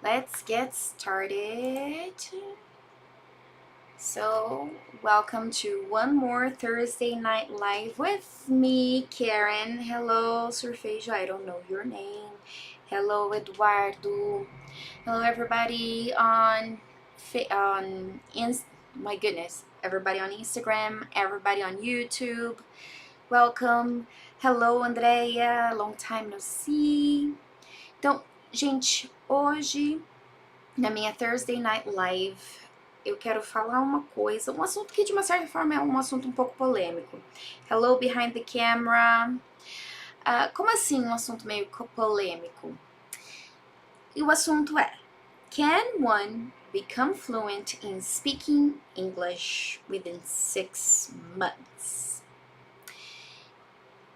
Let's get started. So, welcome to one more Thursday night live with me, Karen. Hello, Surfejo. I don't know your name. Hello, Eduardo. Hello, everybody my goodness, everybody on Instagram, everybody on YouTube. Welcome. Hello, Andrea. Long time no see. Então, gente, hoje na minha Thursday Night Live, eu quero falar uma coisa, um assunto que de uma certa forma é um assunto um pouco polêmico. Hello behind the camera. Como assim um assunto meio polêmico? E o assunto é: Can one become fluent in speaking English within 6 months?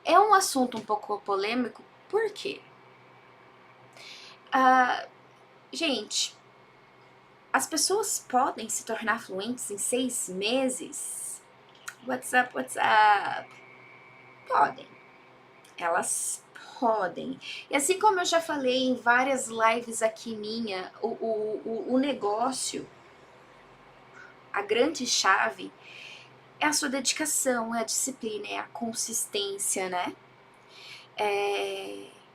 É um assunto um pouco polêmico, por quê? Gente, as pessoas podem se tornar fluentes em 6 meses? What's up, what's up? Podem. Elas podem. E assim como eu já falei em várias lives aqui minha, o negócio, a grande chave é a sua dedicação, é a disciplina, é a consistência, né?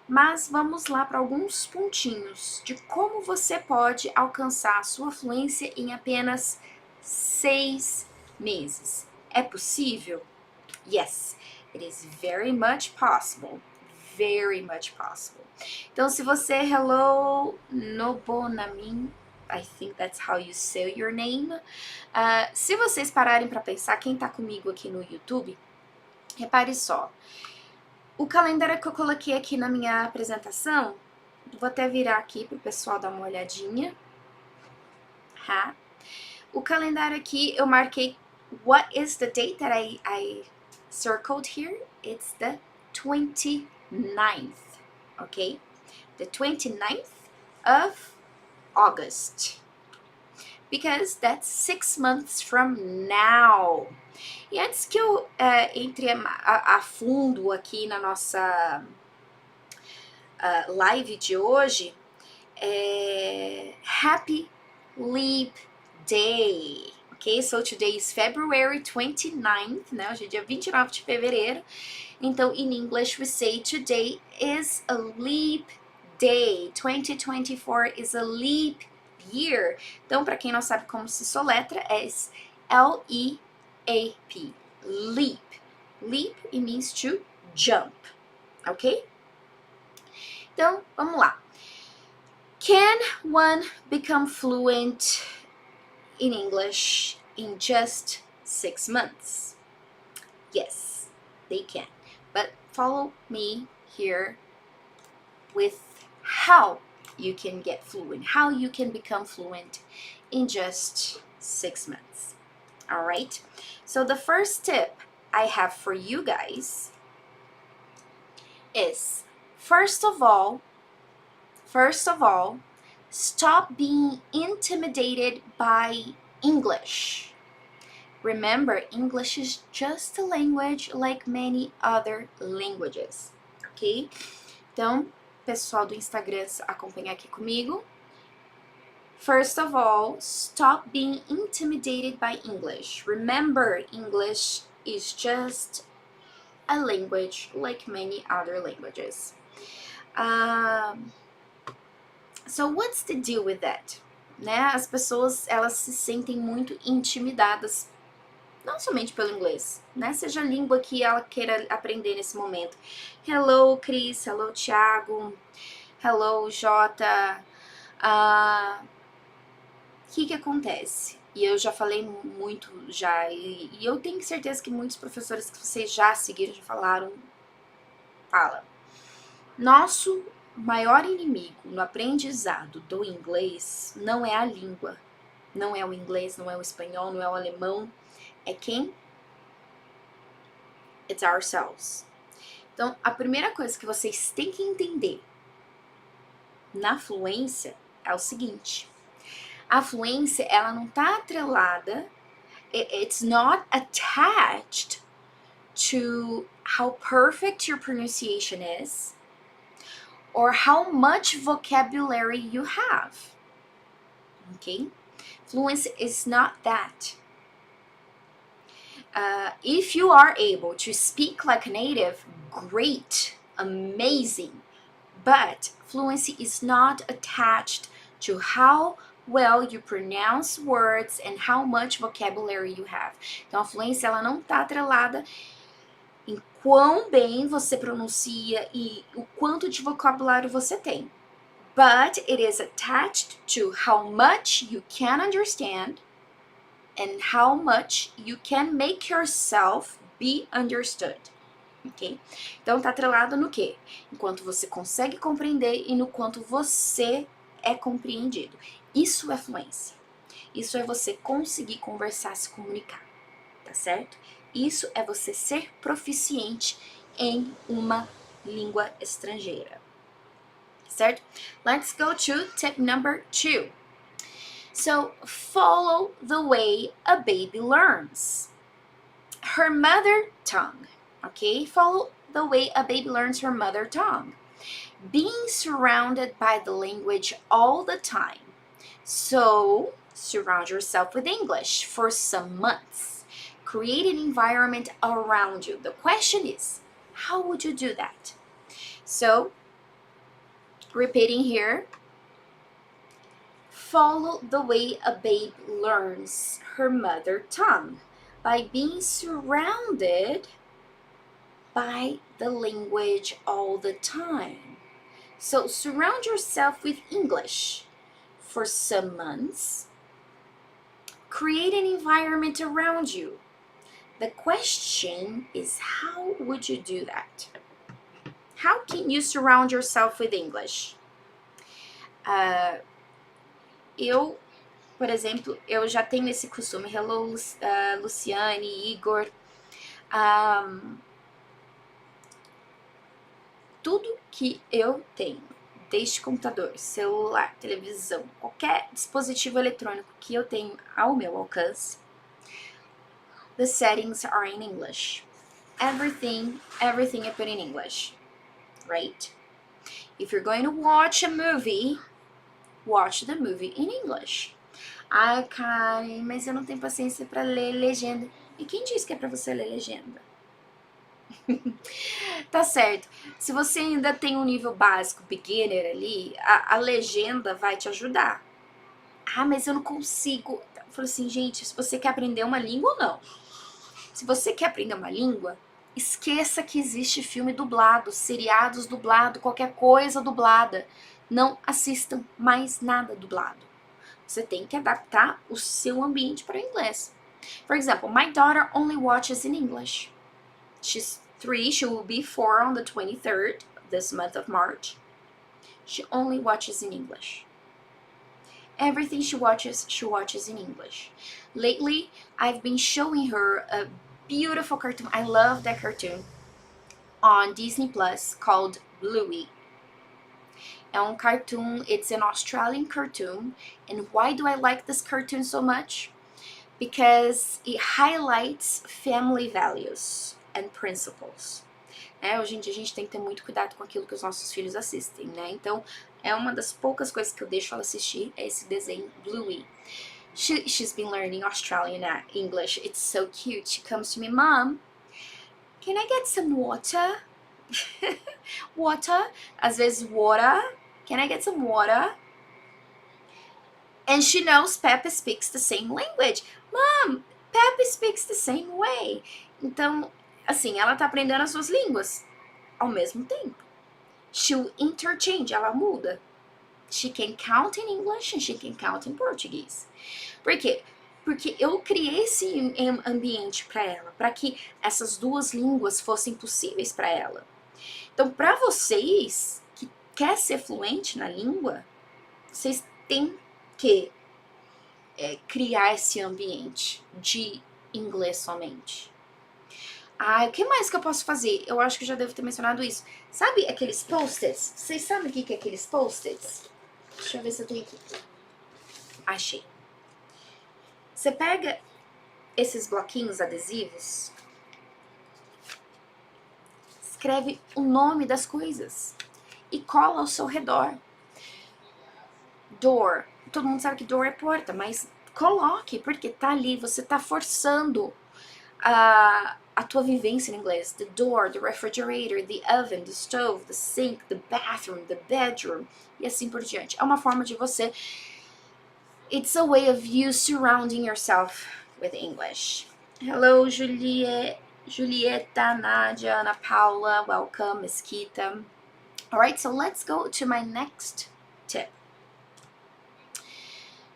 Mas vamos lá para alguns pontinhos de como você pode alcançar a sua fluência em apenas 6 meses. É possível? Yes, it is very much possible. Very much possible. Então, se você, hello, Nobonamin, I think that's how you say your name. Se vocês pararem para pensar, quem tá comigo aqui no YouTube, repare só. O calendário que eu coloquei aqui na minha apresentação, vou até virar aqui para o pessoal dar uma olhadinha. O calendário aqui eu marquei what is the date that I circled here? It's the 29th, okay? The 29th of August. Because that's 6 months from now. E antes que eu entre a fundo aqui na nossa live de hoje, Happy Leap Day. Ok? So today is February 29th, né? Hoje é dia 29 de fevereiro. Então, in English, we say today is a leap day. 2024 is a leap year. Então, para quem não sabe como se soletra, é L-E-A-P. Leap. Leap, it means to jump. Ok? Então, vamos lá. Can one become fluent in English in just 6 months? Yes, they can. But follow me here with how you can get fluent, how you can become fluent in just 6 months. All right? So the first tip I have for you guys is, first of all, stop being intimidated by English. Remember, English is just a language like many other languages, ok? Então, pessoal do Instagram, acompanha aqui comigo. First of all, stop being intimidated by English. Remember, English is just a language like many other languages. So what's the deal with that? Né? As pessoas, elas se sentem muito intimidadas, não somente pelo inglês, né? Seja a língua que ela queira aprender nesse momento. Hello, Cris. Hello, Thiago. Hello, Jota. O que acontece? E eu já falei muito já, e eu tenho certeza que muitos professores que vocês já seguiram, já falaram, nosso maior inimigo no aprendizado do inglês não é a língua, não é o inglês, não é o espanhol, não é o alemão, é quem? It's ourselves. Então, a primeira coisa que vocês têm que entender na fluência é o seguinte: a fluência, ela não está atrelada, it's not attached to how perfect your pronunciation is, or how much vocabulary you have. Okay? Fluency is not that. If you are able to speak like a native, great, amazing. But fluency is not attached to how well you pronounce words and how much vocabulary you have. Então a fluência ela não está atrelada em quão bem você pronuncia e o quanto de vocabulário você tem. But it is attached to how much you can understand and how much you can make yourself be understood. Ok? Então tá atrelado no quê? Enquanto você consegue compreender e no quanto você é compreendido. Isso é fluência. Isso é você conseguir conversar, se comunicar, tá certo? Isso é você ser proficiente em uma língua estrangeira, certo? Let's go to tip number 2. So, follow the way a baby learns her mother tongue. Okay, follow the way a baby learns her mother tongue. Being surrounded by the language all the time. So, surround yourself with English for some months. Create an environment around you. The question is, how would you do that? So, repeating here, follow the way a babe learns her mother tongue by being surrounded by the language all the time. So surround yourself with English for some months. Create an environment around you. The question is, how would you do that? How can you surround yourself with English? Eu, por exemplo, eu já tenho esse costume. Hello, Luciane, Igor. Tudo que eu tenho, desde computador, celular, televisão, qualquer dispositivo eletrônico que eu tenho ao meu alcance, the settings are in English. Everything I put in English, right? If you're going to watch a movie, watch the movie in English. Ai, Karen, mas eu não tenho paciência para ler legenda. E quem disse que é para você ler legenda? Tá certo. Se você ainda tem um nível básico, beginner ali, a legenda vai te ajudar. Ah, mas eu não consigo. Eu falo assim, gente, se você quer aprender uma língua ou não. Se você quer aprender uma língua, esqueça que existe filme dublado, seriados dublado, qualquer coisa dublada. Não assistam mais nada dublado. Você tem que adaptar o seu ambiente para o inglês. For example, my daughter only watches in English. She's 3, she will be 4 on the 23rd this month of March. She only watches in English. Everything she watches in English. Lately, I've been showing her a beautiful cartoon. I love that cartoon on Disney Plus called Bluey. É um cartoon, it's an Australian cartoon. And why do I like this cartoon so much? Because it highlights family values and principles. Hoje em dia a gente tem que ter muito cuidado com aquilo que os nossos filhos assistem, né? Então, é uma das poucas coisas que eu deixo ela assistir, é esse desenho Bluey. She's been learning Australian English. It's so cute. She comes to me, Mom, can I get some water? Water? Às vezes, water. Can I get some water? And she knows Peppa speaks the same language. Mom, Peppa speaks the same way. Então, assim, ela tá aprendendo as suas línguas ao mesmo tempo. She'll interchange, ela muda. She can count in English and she can count in Portuguese. Por quê? Porque eu criei esse ambiente para ela, para que essas duas línguas fossem possíveis para ela. Então, para vocês que quer ser fluente na língua, vocês têm que criar esse ambiente de inglês somente. O que mais que eu posso fazer? Eu acho que eu já devo ter mencionado isso. Sabe aqueles post-its? Vocês sabem o que é aqueles post-its? Deixa eu ver se eu tenho aqui. Achei. Você pega esses bloquinhos adesivos, escreve o nome das coisas e cola ao seu redor. Door. Todo mundo sabe que door é porta, mas coloque, porque tá ali, você tá forçando a tua vivência em inglês. The door, the refrigerator, the oven, the stove, the sink, the bathroom, the bedroom, e assim por diante. É uma forma de você... It's a way of you surrounding yourself with English. Hello, Julieta, Nadia, Ana Paula, welcome, Mesquita. All right, so let's go to my next tip.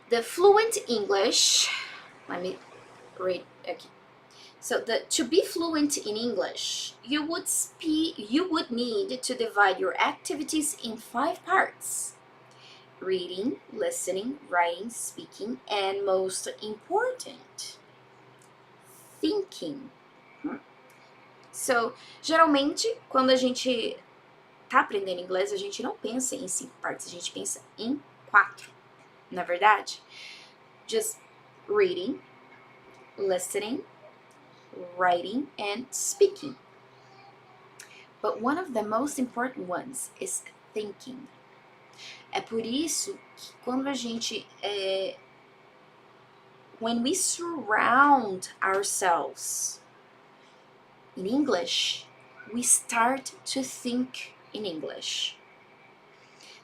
The fluent English, let me read again. So to be fluent in English, you would need to divide your activities in 5 parts. Reading, listening, writing, speaking, and most important, thinking. So, geralmente, quando a gente tá aprendendo inglês, a gente não pensa em 5 partes, a gente pensa em 4, não é verdade? Just reading, listening, writing, and speaking. But one of the most important ones is thinking. É por isso que quando a gente... when we surround ourselves in English, we start to think in English.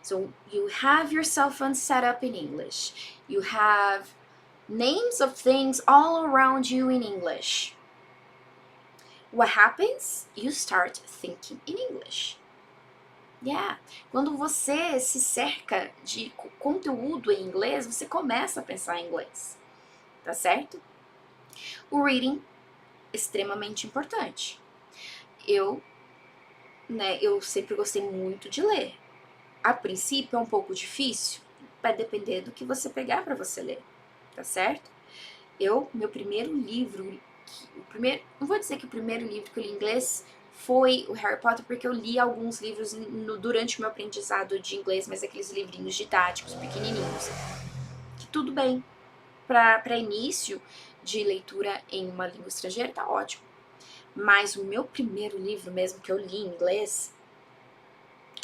So you have your cell phone set up in English. You have names of things all around you in English. What happens? You start thinking in English. Yeah. Quando você se cerca de conteúdo em inglês, você começa a pensar em inglês. Tá certo? O reading, extremamente importante. Eu sempre gostei muito de ler. A princípio é um pouco difícil, vai depender do que você pegar para você ler, tá certo? Meu primeiro livro, não vou dizer que o primeiro livro que eu li em inglês foi o Harry Potter, porque eu li alguns livros durante o meu aprendizado de inglês, mas aqueles livrinhos didáticos, pequenininhos. Que tudo bem, para início de leitura em uma língua estrangeira tá ótimo. Mas o meu primeiro livro mesmo que eu li em inglês,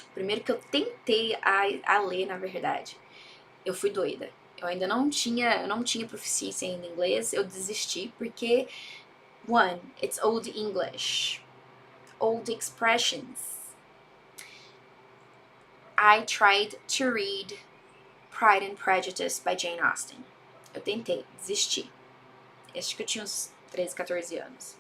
o primeiro que eu tentei a ler, na verdade, eu fui doida. Eu não tinha proficiência em inglês, eu desisti porque, one, it's old English, old expressions. I tried to read Pride and Prejudice by Jane Austen. Eu tentei, desisti. Acho que eu tinha uns 13, 14 anos.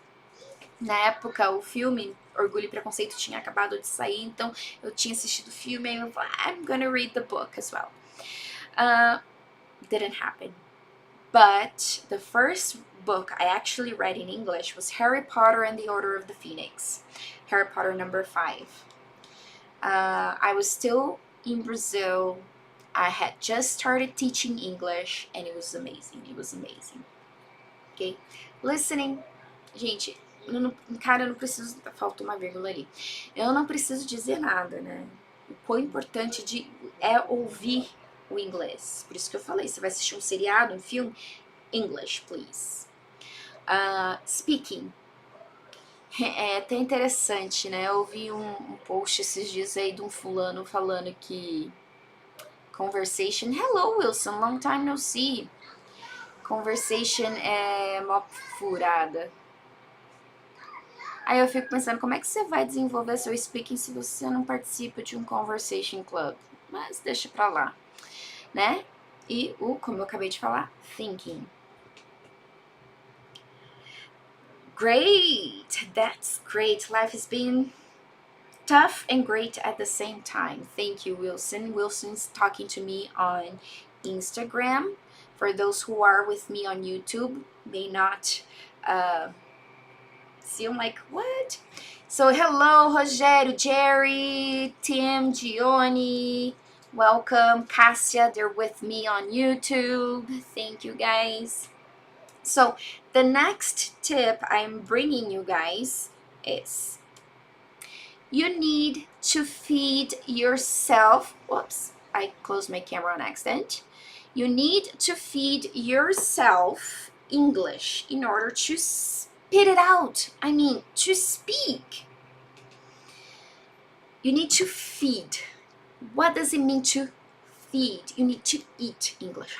Na época, o filme Orgulho e Preconceito tinha acabado de sair, então eu tinha assistido o filme e eu falei, I'm gonna read the book as well. Didn't happen. But the first book I actually read in English was Harry Potter and the Order of the Phoenix. Harry Potter number 5. I was still in Brazil. I had just started teaching English and it was amazing. Okay? Listening. Gente, cara, eu não preciso... Faltou uma vírgula ali. Eu não preciso dizer nada, né? O quão importante é ouvir o inglês. Por isso que eu falei, você vai assistir um seriado, um filme, English, please. Speaking. É até interessante, né? Eu ouvi um post esses dias aí de um fulano falando que conversation... Hello, Wilson, long time no see. Conversation é mó furada. Aí eu fico pensando, como é que você vai desenvolver seu speaking se você não participa de um conversation club? Mas deixa pra lá, né? E como eu acabei de falar, thinking. Great! That's great. Life has been tough and great at the same time. Thank you, Wilson. Wilson's talking to me on Instagram. For those who are with me on YouTube, may not... See, I'm like, what? So, hello, Rogério, Jerry, Tim, Gioni, welcome. Cassia, they're with me on YouTube. Thank you, guys. So, the next tip I'm bringing you guys is you need to feed yourself. Whoops, I closed my camera on accident. You need to feed yourself English in order to spit it out. To speak. You need to feed. What does it mean to feed? You need to eat English.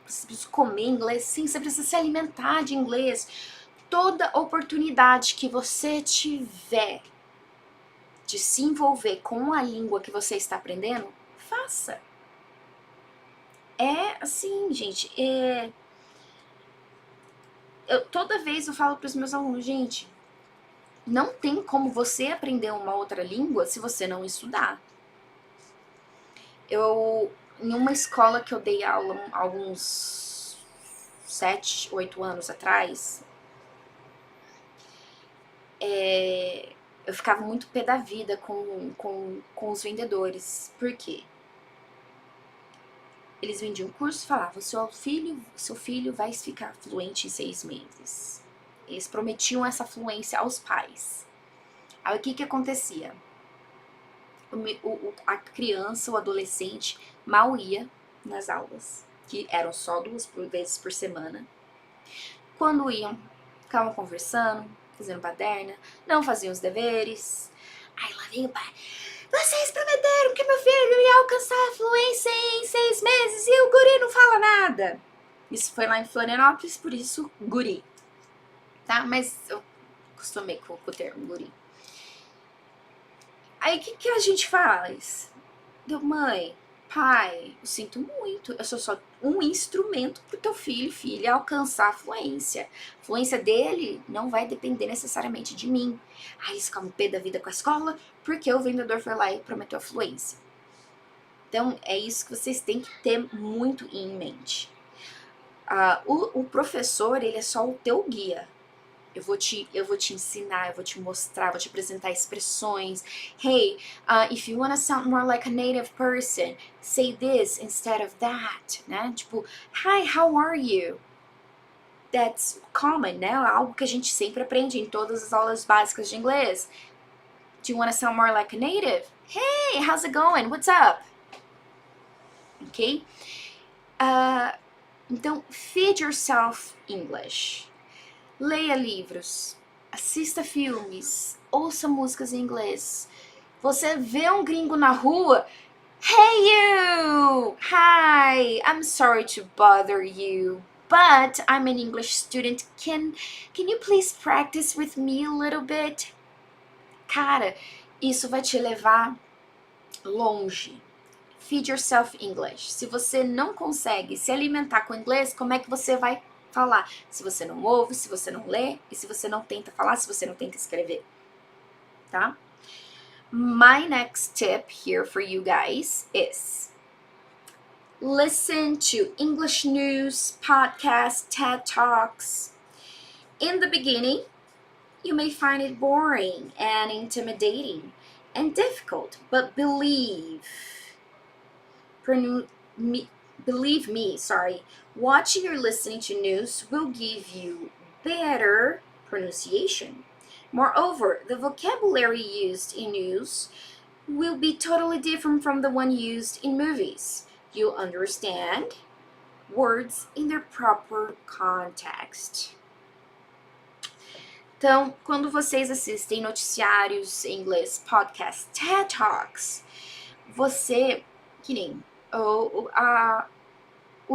Você precisa comer inglês? Sim, você precisa se alimentar de inglês. Toda oportunidade que você tiver de se envolver com a língua que você está aprendendo, faça. É assim, gente, toda vez eu falo para os meus alunos, gente, não tem como você aprender uma outra língua se você não estudar. Em uma escola que eu dei aula alguns 7, 8 anos atrás, eu ficava muito pé da vida com os vendedores. Por quê? Eles vendiam curso e falavam, seu filho vai ficar fluente em 6 meses. Eles prometiam essa fluência aos pais. Aí o que acontecia? A criança, o adolescente, mal ia nas aulas, que eram só 2 vezes por semana. Quando iam, ficavam conversando, fazendo baderna, não faziam os deveres. Aí lá vem o pai, vocês prometeram que meu filho ia alcançar a fluência em 6 meses e o guri não fala nada. Isso foi lá em Florianópolis, por isso guri, tá? Mas eu acostumei com o termo guri. Aí o que a gente faz? Mãe, pai, eu sinto muito, eu sou só um instrumento pro teu filho, filha, alcançar a fluência. A fluência dele não vai depender necessariamente de mim. Aí eles ficam pé da vida com a escola, porque o vendedor foi lá e prometeu a fluência. Então, é isso que vocês têm que ter muito em mente. O professor, ele é só o teu guia. Eu vou te ensinar, eu vou te mostrar, vou te apresentar expressões. Hey, if you want to sound more like a native person, say this instead of that, né? Tipo, hi, how are you? That's common, né? Algo que a gente sempre aprende em todas as aulas básicas de inglês. Do you want to sound more like a native? Hey, how's it going? What's up? Ok? Então, feed yourself English. Leia livros, assista filmes, ouça músicas em inglês. Você vê um gringo na rua, hey you! Hi, I'm sorry to bother you, but I'm an English student. Can you please practice with me a little bit? Cara, isso vai te levar longe. Feed yourself English. Se você não consegue se alimentar com inglês, como é que você vai falar? Se você não ouve, se você não lê, e se você não tenta falar, se você não tenta escrever, tá? My next tip here for you guys is listen to English news, podcasts, TED Talks. In the beginning, you may find it boring and intimidating and difficult, but believe me, watching or listening to news will give you better pronunciation. Moreover, the vocabulary used in news will be totally different from the one used in movies. You'll understand words in their proper context. Então, quando vocês assistem noticiários em inglês, podcasts, TED Talks, você, que nem o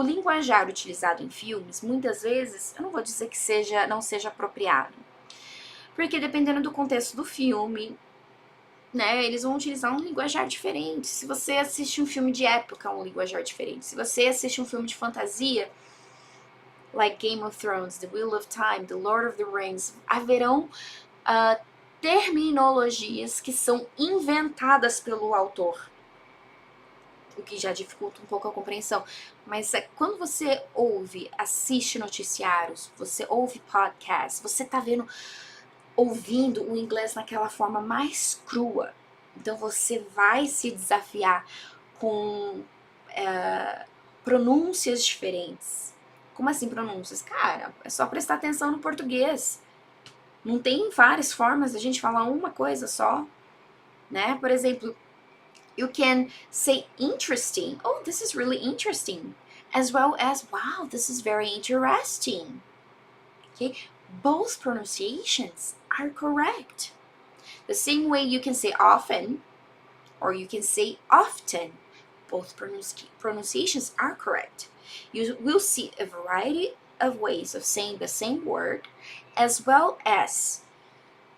linguajar utilizado em filmes, muitas vezes, eu não vou dizer que não seja apropriado. Porque dependendo do contexto do filme, né, eles vão utilizar um linguajar diferente. Se você assiste um filme de época, um linguajar diferente. Se você assiste um filme de fantasia, like Game of Thrones, The Wheel of Time, The Lord of the Rings, haverão terminologias que são inventadas pelo autor, o que já dificulta um pouco a compreensão. Mas quando você assiste noticiários, você ouve podcasts, você tá ouvindo o inglês naquela forma mais crua. Então você vai se desafiar com pronúncias diferentes. Como assim pronúncias? Cara, é só prestar atenção no português. Não tem várias formas de a gente falar uma coisa só, né? Por exemplo, you can say interesting. Oh, this is really interesting. As well as, wow, this is very interesting. Okay? Both pronunciations are correct. The same way you can say often or you can say often. Both pronunciations are correct. You will see a variety of ways of saying the same word, as well as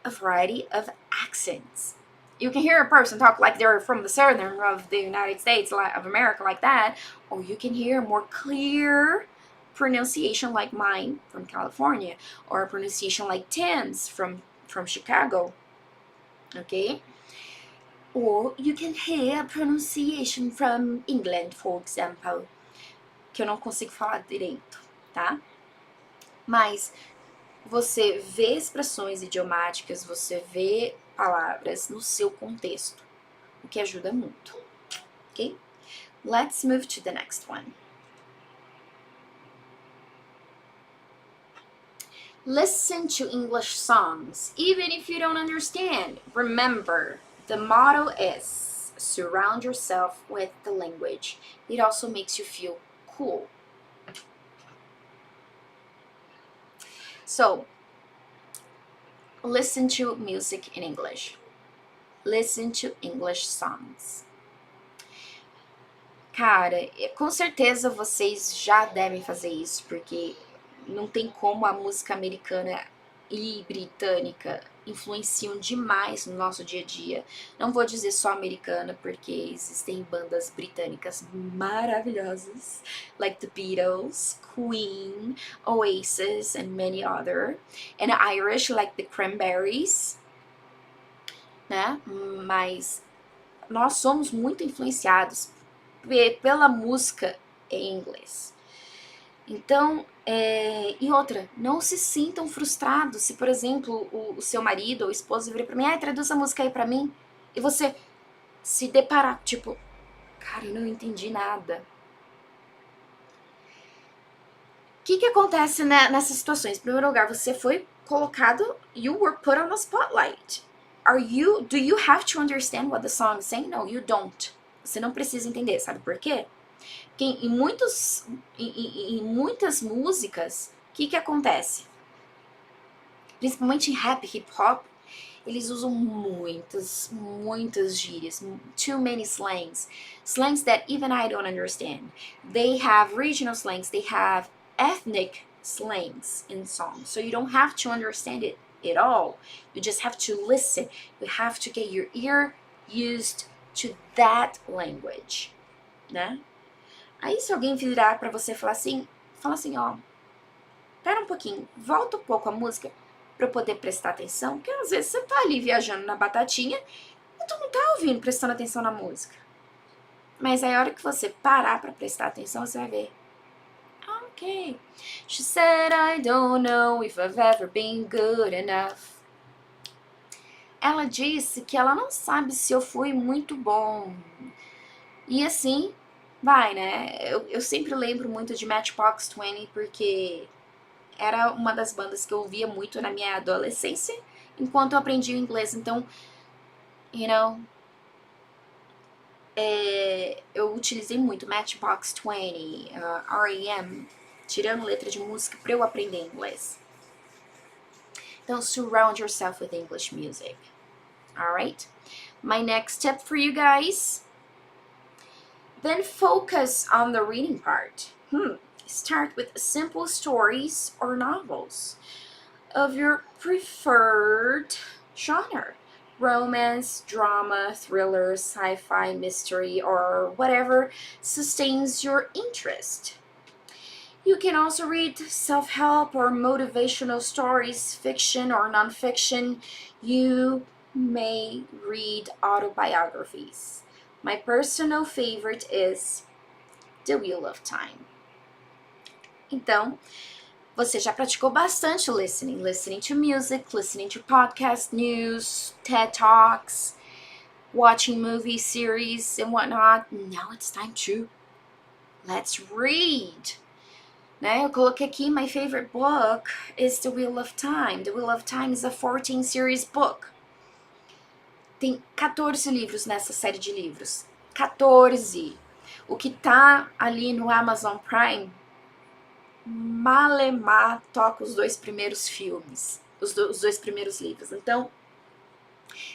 a variety of accents. You can hear a person talk like they're from the southern of the United States of America like that, or you can hear a more clear pronunciation like mine from California, or a pronunciation like Tim's from Chicago, okay? Or you can hear a pronunciation from England, for example, que eu não consigo falar direito, tá? Mas você vê expressões idiomáticas, você vê palavras no seu contexto, o que ajuda muito, ok? Let's move to the next one. Listen to English songs, even if you don't understand. Remember, the motto is surround yourself with the language. It also makes you feel cool. So, listen to music in English. Listen to English songs. Cara, com certeza vocês já devem fazer isso, porque não tem como a música americana e britânica influenciam demais no nosso dia a dia. Não vou dizer só americana, porque existem bandas britânicas maravilhosas, like the Beatles, Queen, Oasis, and many other. And Irish, like the Cranberries, né? Mas nós somos muito influenciados pela música em inglês. Então, e outra, não se sintam frustrados se, por exemplo, o seu marido ou esposa virar pra mim, traduz a música aí pra mim, e você se deparar, tipo, cara, eu não entendi nada. O que acontece nessas situações? Em primeiro lugar, você foi colocado, you were put on a spotlight. Do you have to understand what the song is saying? No, you don't. Você não precisa entender, sabe por quê? Porque em muitas músicas, o que acontece? Principalmente em rap, hip hop, eles usam muitas gírias, too many slangs that even I don't understand. They have regional slangs, they have ethnic slangs in songs, so you don't have to understand it at all. You just have to listen. You have to get your ear used to that language, né? Aí se alguém virar pra você e falar assim, ó, pera um pouquinho, volta um pouco a música pra eu poder prestar atenção, porque às vezes você tá ali viajando na batatinha e tu não tá ouvindo, prestando atenção na música. Mas aí a hora que você parar pra prestar atenção, você vai ver. Ok. She said, I don't know if I've ever been good enough. Ela disse que ela não sabe se eu fui muito bom. E assim, vai, né? Eu sempre lembro muito de Matchbox 20 porque era uma das bandas que eu ouvia muito na minha adolescência enquanto eu aprendia o inglês. Então, you know, eu utilizei muito Matchbox 20, R.E.M., tirando letra de música para eu aprender inglês. Então, surround yourself with English music. Alright? My next tip for you guys. Then focus on the reading part. Start with simple stories or novels of your preferred genre. Romance, drama, thriller, sci-fi, mystery, or whatever sustains your interest. You can also read self-help or motivational stories, fiction or non-fiction. You may read autobiographies. My personal favorite is The Wheel of Time. Então, você já praticou bastante listening to music, listening to podcast news, TED Talks, watching movie series and whatnot. Now it's time to let's read. Né? Eu coloquei aqui, my favorite book is The Wheel of Time. The Wheel of Time is a 14 series book. Tem 14 livros nessa série de livros. 14. O que tá ali no Amazon Prime, malemar toca os 2 primeiros filmes. Os 2 primeiros livros. Então,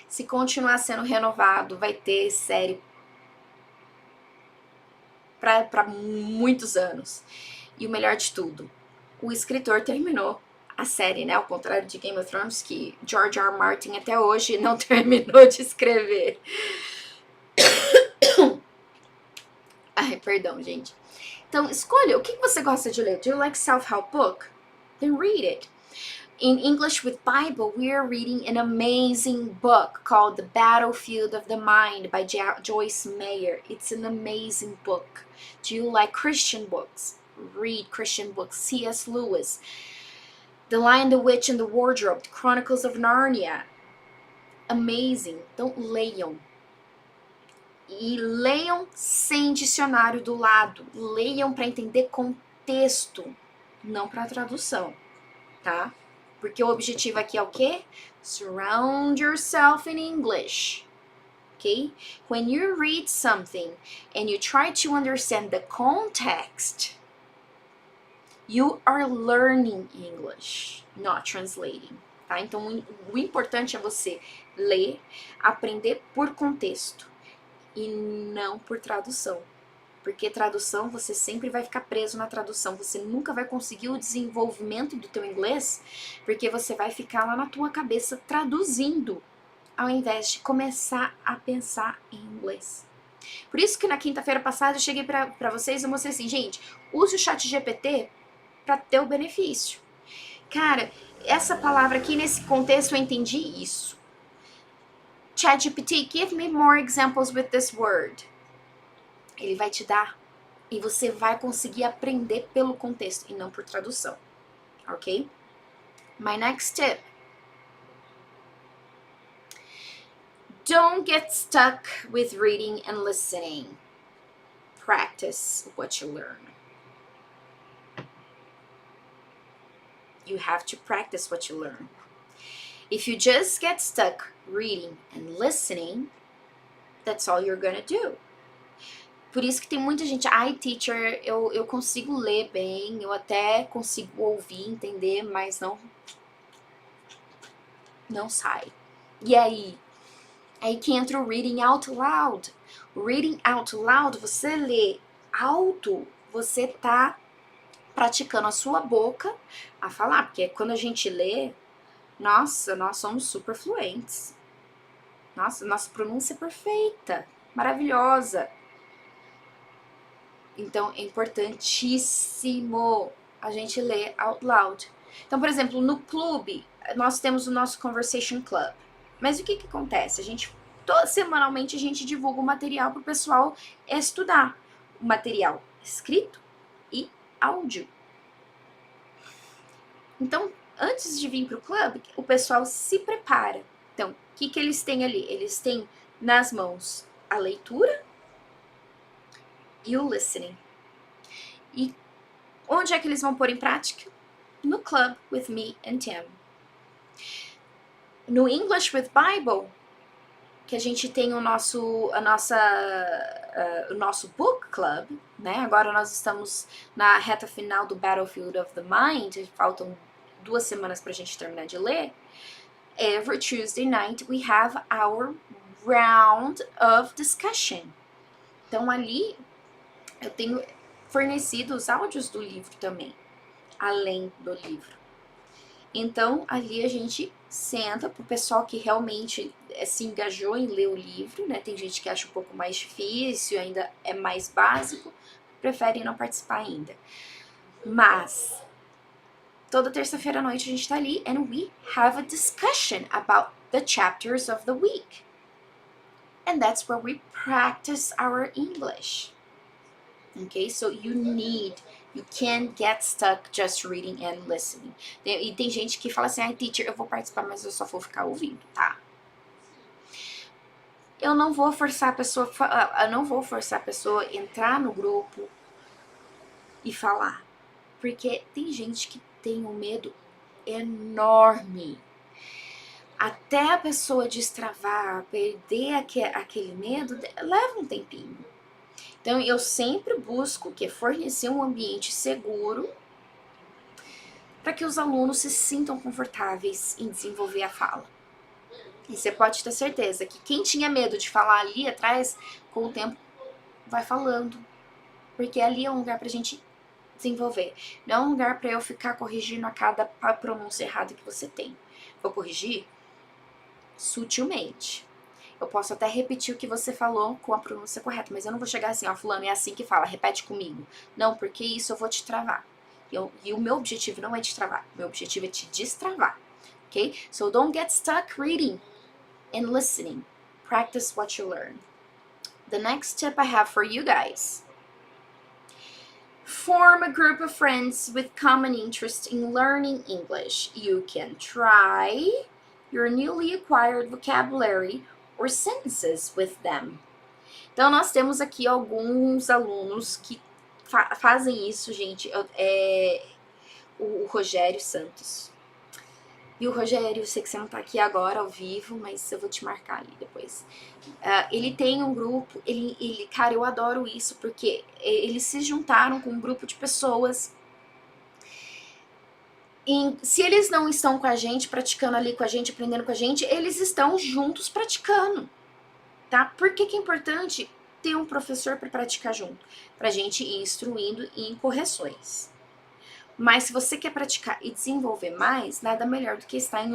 Se continuar sendo renovado, vai ter série para muitos anos. E o melhor de tudo, o escritor terminou a série, né? Ao contrário de Game of Thrones, que George R. R. Martin até hoje não terminou de escrever. Ai, perdão, gente. Então, escolha o que você gosta de ler. Do you like self-help book? Then read it. In English with Bible, we are reading an amazing book called The Battlefield of the Mind by Joyce Meyer. It's an amazing book. Do you like Christian books? Read Christian books. C.S. Lewis, The Lion, the Witch, and the Wardrobe, The Chronicles of Narnia. Amazing. Então, leiam. E leiam sem dicionário do lado. Leiam para entender contexto, não para tradução, tá? Porque o objetivo aqui é o quê? Surround yourself in English. Okay? When you read something and you try to understand the context, you are learning English, not translating. Tá? Então, o importante é você ler, aprender por contexto e não por tradução. Porque tradução, você sempre vai ficar preso na tradução. Você nunca vai conseguir o desenvolvimento do teu inglês, porque você vai ficar lá na tua cabeça traduzindo, ao invés de começar a pensar em inglês. Por isso que na quinta-feira passada eu cheguei pra vocês e eu mostrei assim, gente, use o chat GPT para ter o benefício. Cara, essa palavra aqui, nesse contexto, eu entendi isso. Chat GPT, give me more examples with this word. Ele vai te dar e você vai conseguir aprender pelo contexto e não por tradução, ok? My next tip. Don't get stuck with reading and listening. Practice what you learn. You have to practice what you learn. If you just get stuck reading and listening, that's all you're gonna do. Por isso que tem muita gente, ai, teacher, eu consigo ler bem, eu até consigo ouvir, entender, mas não sai. E aí? Aí que entra o reading out loud. O reading out loud, você lê alto, você tá praticando a sua boca a falar, porque quando a gente lê, nossa, nós somos super fluentes. Nossa pronúncia é perfeita, maravilhosa. Então, é importantíssimo a gente ler out loud. Então, por exemplo, no clube, nós temos o nosso Conversation Club. Mas o que acontece? Semanalmente, a gente divulga o material para o pessoal estudar. O material escrito e áudio. Então, antes de vir para o clube, o pessoal se prepara. Então, o que eles têm ali? Eles têm nas mãos a leitura e o listening. E onde é que eles vão pôr em prática? No Club with Me and Tim. No English with Bible, que a gente tem o nosso book club, né? Agora nós estamos na reta final do Battlefield of the Mind, faltam 2 semanas pra gente terminar de ler. Every Tuesday night we have our round of discussion. Então ali eu tenho fornecido os áudios do livro também, além do livro. Então ali a gente senta pro pessoal que realmente se engajou em ler o livro, né? Tem gente que acha um pouco mais difícil, ainda é mais básico, prefere não participar ainda. Mas toda terça-feira à noite a gente tá ali and we have a discussion about the chapters of the week. And that's where we practice our English. Okay, so you can't get stuck just reading and listening. E tem gente que fala assim, teacher, eu vou participar, mas eu só vou ficar ouvindo, tá? Eu não vou forçar a pessoa a entrar no grupo e falar. Porque tem gente que tem um medo enorme. Até a pessoa destravar, perder aquele medo, leva um tempinho. Então, eu sempre busco fornecer um ambiente seguro para que os alunos se sintam confortáveis em desenvolver a fala. E você pode ter certeza que quem tinha medo de falar ali atrás, com o tempo vai falando. Porque ali é um lugar pra gente desenvolver. Não é um lugar pra eu ficar corrigindo a cada pronúncia errada que você tem. Vou corrigir sutilmente. Eu posso até repetir o que você falou com a pronúncia correta, mas eu não vou chegar assim, ó, fulano, é assim que fala, repete comigo. Não, porque isso eu vou te travar. E o meu objetivo não é te travar, meu objetivo é te destravar, ok? So don't get stuck reading and listening. Practice what you learn. The next tip I have for you guys. Form a group of friends with common interest in learning English. You can try your newly acquired vocabulary or sentences with them. Então, nós temos aqui alguns alunos que fazem isso, gente. O Rogério Santos. E o Rogério, eu sei que você não tá aqui agora ao vivo, mas eu vou te marcar ali depois. Ele tem um grupo, cara, eu adoro isso, porque eles se juntaram com um grupo de pessoas. E se eles não estão com a gente, praticando ali com a gente, aprendendo com a gente, eles estão juntos praticando, tá? Por que é importante ter um professor para praticar junto? Pra gente ir instruindo em correções. Mas se você quer praticar e desenvolver mais, nada melhor do que estar em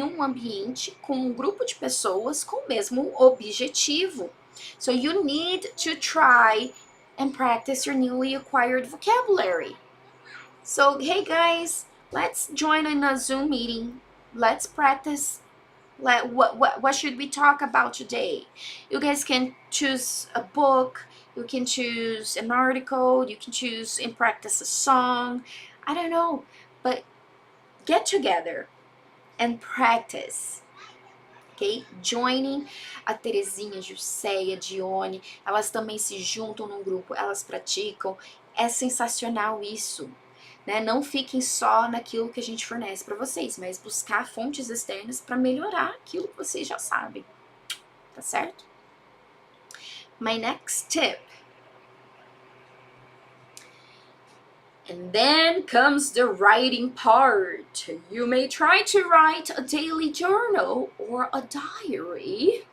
um ambiente com um grupo de pessoas com o mesmo objetivo. So you need to try and practice your newly acquired vocabulary. So hey guys, let's join in a Zoom meeting. Let's practice. What should we talk about today? You guys can choose a book, you can choose an article, you can choose and practice a song. I don't know, but get together and practice. Ok? Joining a Terezinha, Jusceia, Dione, elas também se juntam num grupo, elas praticam. É sensacional isso. Né? Não fiquem só naquilo que a gente fornece para vocês, mas buscar fontes externas para melhorar aquilo que vocês já sabem. Tá certo? My next tip. And then comes the writing part. You may try to write a daily journal or a diary.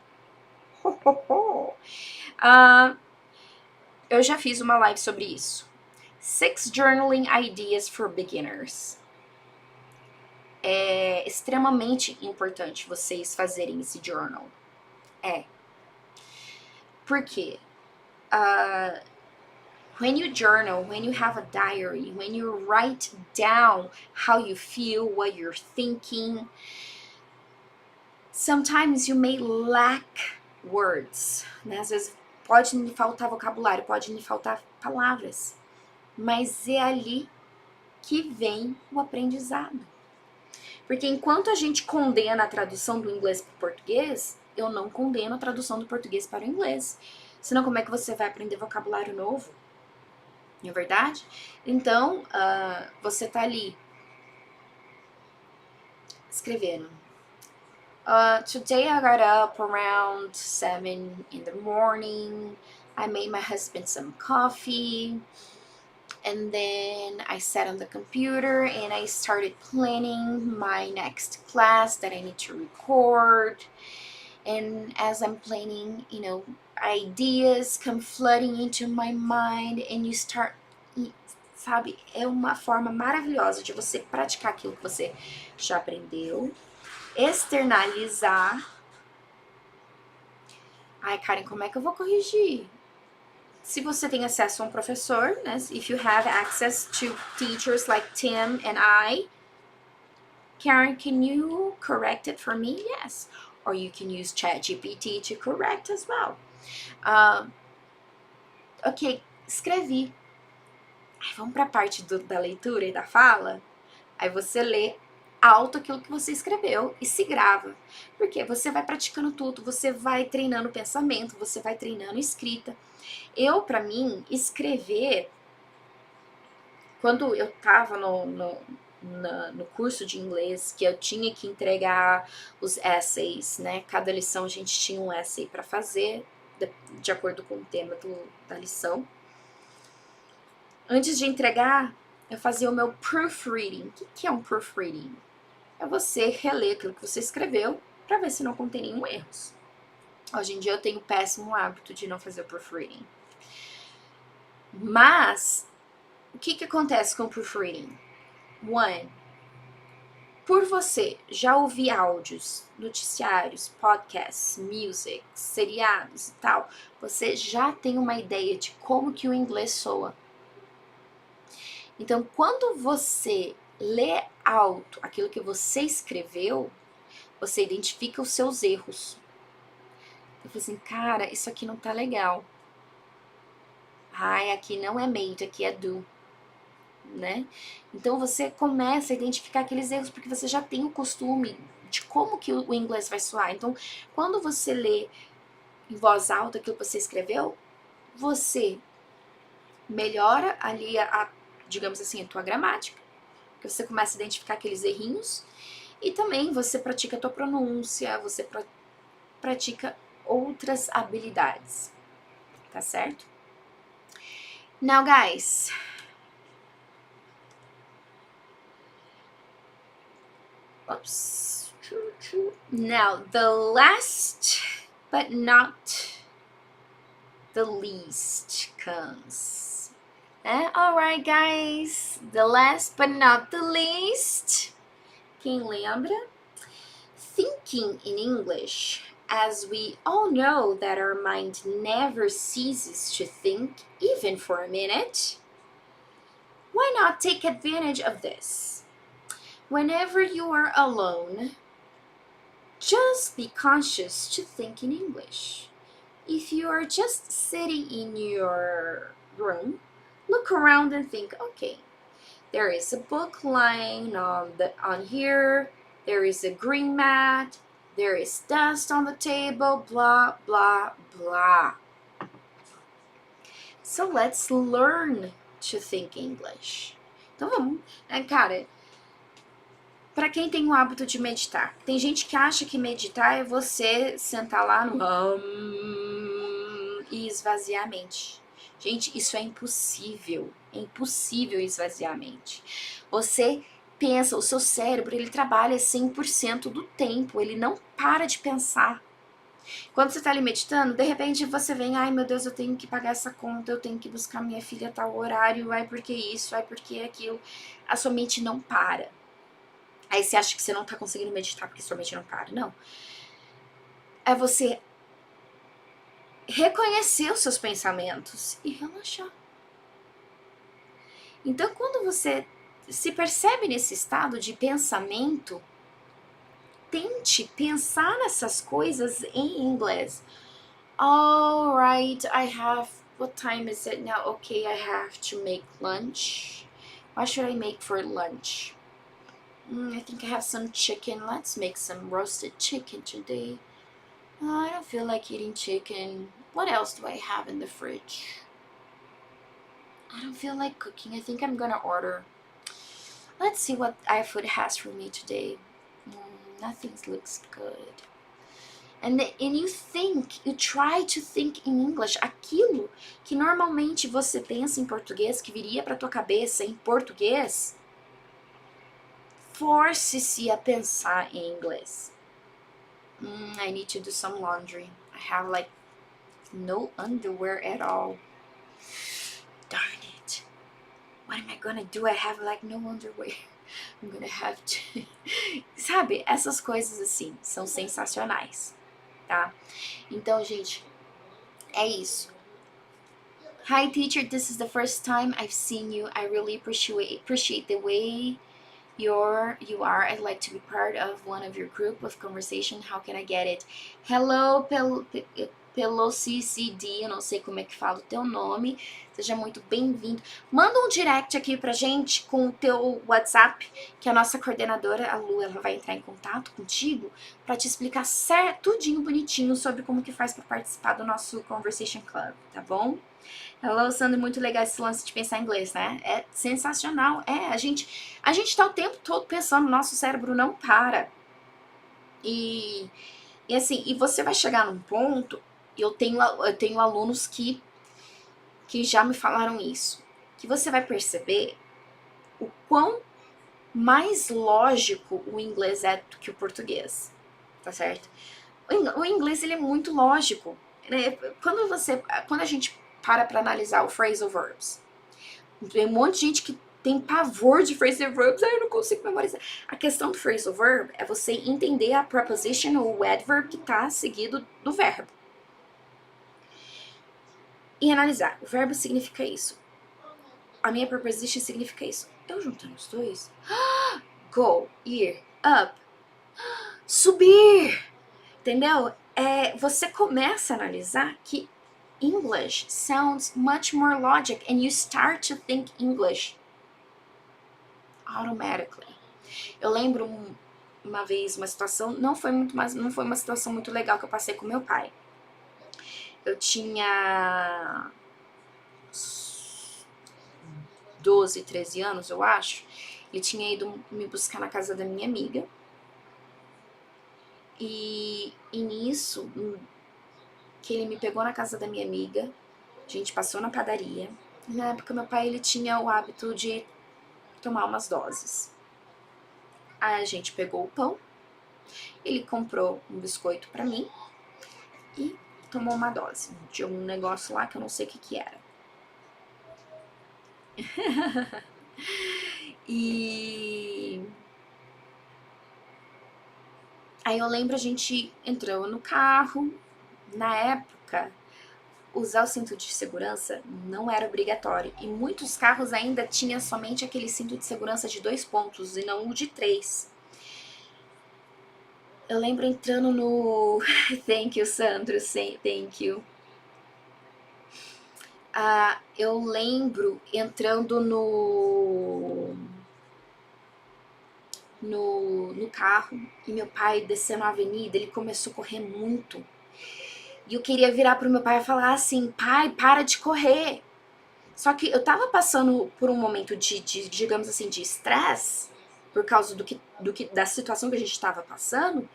Eu já fiz uma live sobre isso. 6 journaling ideas for beginners. É extremamente importante vocês fazerem esse journal. Por quê? When you journal, when you have a diary, when you write down how you feel, what you're thinking, sometimes you may lack words, né? Às vezes pode me faltar vocabulário, pode me faltar palavras, mas é ali que vem o aprendizado. Porque enquanto a gente condena a tradução do inglês para o português, eu não condeno a tradução do português para o inglês. Senão, como é que você vai aprender vocabulário novo? Não é verdade? Então, você tá ali escrevendo. Today I got up around 7 in the morning. I made my husband some coffee. And then I sat on the computer and I started planning my next class that I need to record. And as I'm planning, ideas come flooding into my mind and you start, sabe? É uma forma maravilhosa de você praticar aquilo que você já aprendeu, externalizar. Ai, Karen, como é que eu vou corrigir? Se você tem acesso a um professor, né? If you have access to teachers like Tim and I, Karen, can you correct it for me? Yes. Or you can use ChatGPT to correct as well. Ok, escrevi. Aí vamos para a parte da leitura e da fala. Aí você lê alto aquilo que você escreveu e se grava. Porque você vai praticando tudo, você vai treinando pensamento, você vai treinando escrita. Pra mim, escrever, quando eu tava no curso de inglês, que eu tinha que entregar os essays, né? Cada lição a gente tinha um essay para fazer, de acordo com o tema da lição. Antes de entregar, eu fazia o meu proofreading. O que é um proofreading? É você reler aquilo que você escreveu para ver se não contém nenhum erro. Hoje em dia eu tenho o péssimo hábito de não fazer o proofreading. Mas, o que acontece com o proofreading? One, por você já ouvir áudios, noticiários, podcasts, music, seriados e tal, você já tem uma ideia de como que o inglês soa. Então, quando você lê alto aquilo que você escreveu, você identifica os seus erros. Eu falei assim, cara, isso aqui não tá legal. Ai, aqui não é made, aqui é do. Né? Então você começa a identificar aqueles erros porque você já tem o costume de como que o inglês vai soar. Então, quando você lê em voz alta aquilo que você escreveu, você melhora ali digamos assim, a tua gramática, porque você começa a identificar aqueles errinhos e também você pratica a tua pronúncia, você pratica outras habilidades, tá certo? Now, guys, oops. Now, the last but not the least comes. Alright, guys. The last but not the least. Quem lembra? Thinking in English. As we all know that our mind never ceases to think, even for a minute. Why not take advantage of this? Whenever you are alone, just be conscious to think in English. If you are just sitting in your room, look around and think, okay, there is a book lying on here, there is a green mat, there is dust on the table, blah, blah, blah. So let's learn to think English. Então vamos, né, cara? Para quem tem o hábito de meditar, tem gente que acha que meditar é você sentar lá no e esvaziar a mente. Gente, isso é impossível. É impossível esvaziar a mente. Você pensa, o seu cérebro, ele trabalha 100% do tempo, ele não para de pensar. Quando você tá ali meditando, de repente você vem, ai meu Deus, eu tenho que pagar essa conta, eu tenho que buscar minha filha a tal horário, ai porque isso, ai porque aquilo. A sua mente não para. Aí você acha que você não tá conseguindo meditar porque sua mente não para. Não. É você reconhecer os seus pensamentos e relaxar. Então, quando você se percebe nesse estado de pensamento, tente pensar nessas coisas em inglês. All right, what time is it now? Okay, I have to make lunch. What should I make for lunch? I think I have some chicken. Let's make some roasted chicken today. I don't feel like eating chicken. What else do I have in the fridge? I don't feel like cooking. I think I'm gonna order. Let's see what iFood has for me today. Nothing looks good. And you try to think in English. Aquilo que normalmente você pensa em português, que viria pra tua cabeça em português, force-se a pensar em inglês. I need to do some laundry. I have like no underwear at all. Darn it. What am I gonna do? I have like no underwear. I'm gonna have to... Sabe, essas coisas assim são sensacionais, tá? Então, gente, é isso. Hi, teacher. This is the first time I've seen you. I really appreciate the way you are. I'd like to be part of one of your group of conversation. How can I get it? Hello, pelo CCD, eu não sei como é que fala o teu nome. Seja muito bem-vindo. Manda um direct aqui pra gente com o teu WhatsApp, que a nossa coordenadora, a Lu, ela vai entrar em contato contigo pra te explicar tudinho bonitinho sobre como que faz pra participar do nosso Conversation Club, tá bom? Hello, Sandra, muito legal esse lance de pensar em inglês, né? É sensacional. A gente tá o tempo todo pensando, nosso cérebro não para. E assim, e você vai chegar num ponto, eu tenho alunos que já me falaram isso, que você vai perceber o quão mais lógico o inglês é do que o português, tá certo? O inglês, ele é muito lógico, né? Quando a gente para analisar o phrasal verbs, tem um monte de gente que tem pavor de phrasal verbs, eu não consigo memorizar. A questão do phrasal verb é você entender a preposition ou o adverb que tá seguido do verbo. E analisar, o verbo significa isso. A minha preposition significa isso. Eu juntando os dois, go, ir, up, subir, entendeu? Você começa a analisar que English sounds much more logic and you start to think English automatically. Eu lembro uma vez uma situação, não foi uma situação muito legal que eu passei com meu pai. Eu tinha 12, 13 anos, eu acho. Ele tinha ido me buscar na casa da minha amiga. E nisso, que ele me pegou na casa da minha amiga, a gente passou na padaria. Na época, meu pai, ele tinha o hábito de tomar umas doses. Aí a gente pegou o pão, ele comprou um biscoito pra mim e tomou uma dose de um negócio lá que eu não sei o que era. E aí eu lembro, a gente entrou no carro. Na época, usar o cinto de segurança não era obrigatório. E muitos carros ainda tinham somente aquele cinto de segurança de 2 pontos e não o de 3. Eu lembro entrando no... Thank you, Sandro. Thank you. Eu lembro entrando no carro e meu pai descendo a avenida, ele começou a correr muito. E eu queria virar pro meu pai e falar assim, pai, para de correr. Só que eu tava passando por um momento de digamos assim, de estresse, por causa da situação que a gente tava passando,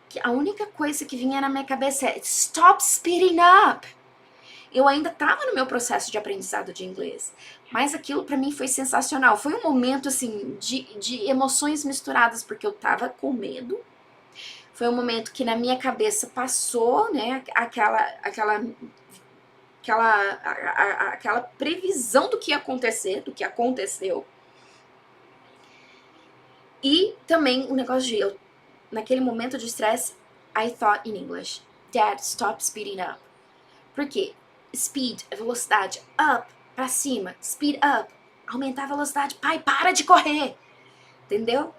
que a única coisa que vinha na minha cabeça é stop speeding up. Eu ainda tava no meu processo de aprendizado de inglês, mas aquilo pra mim foi sensacional. Foi um momento, assim, de emoções misturadas, porque eu tava com medo. Foi um momento que na minha cabeça passou, né, aquela previsão do que ia acontecer, do que aconteceu. E também o negócio de, naquele momento de estresse, I thought in English, Dad, stop speeding up. Por quê? Speed é velocidade, up, pra cima, speed up, aumentar a velocidade, pai, para de correr, entendeu?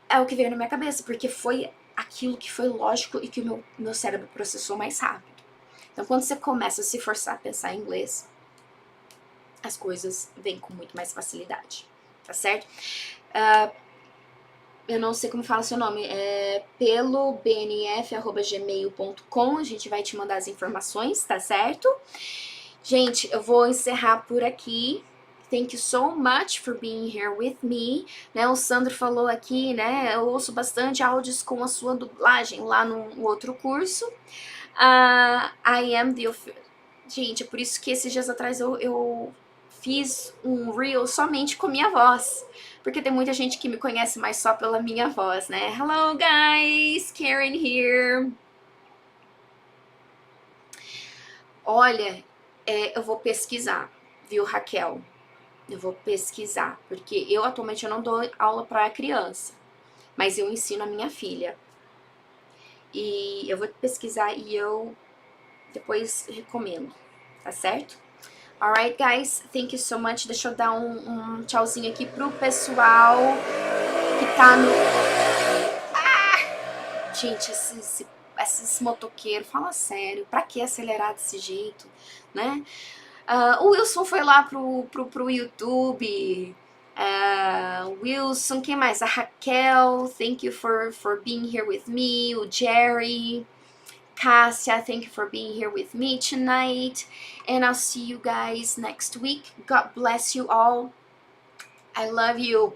É o que veio na minha cabeça, porque foi aquilo que foi lógico e que o meu cérebro processou mais rápido. Então, quando você começa a se forçar a pensar em inglês, as coisas vêm com muito mais facilidade, tá certo? Eu não sei como fala seu nome, é pelo bnf@gmail.com, a gente vai te mandar as informações, tá certo? Gente, eu vou encerrar por aqui. Thank you so much for being here with me. Né, o Sandro falou aqui, né, eu ouço bastante áudios com a sua dublagem lá no outro curso. I am the... Gente, é por isso que esses dias atrás eu fiz um reel somente com minha voz. Porque tem muita gente que me conhece mais só pela minha voz, né? Hello, guys! Karen here. Olha, eu vou pesquisar, viu, Raquel? Eu vou pesquisar, porque eu atualmente eu não dou aula para criança, mas eu ensino a minha filha. E eu vou pesquisar e eu depois recomendo, tá certo? Alright, guys, thank you so much. Deixa eu dar um tchauzinho aqui pro pessoal que tá no... Gente, esses motoqueiros, fala sério, pra que acelerar desse jeito, né? O Wilson foi lá pro YouTube. Wilson, quem mais? A Raquel, thank you for being here with me. O Jerry, Cássia, thank you for being here with me tonight. And I'll see you guys next week. God bless you all. I love you.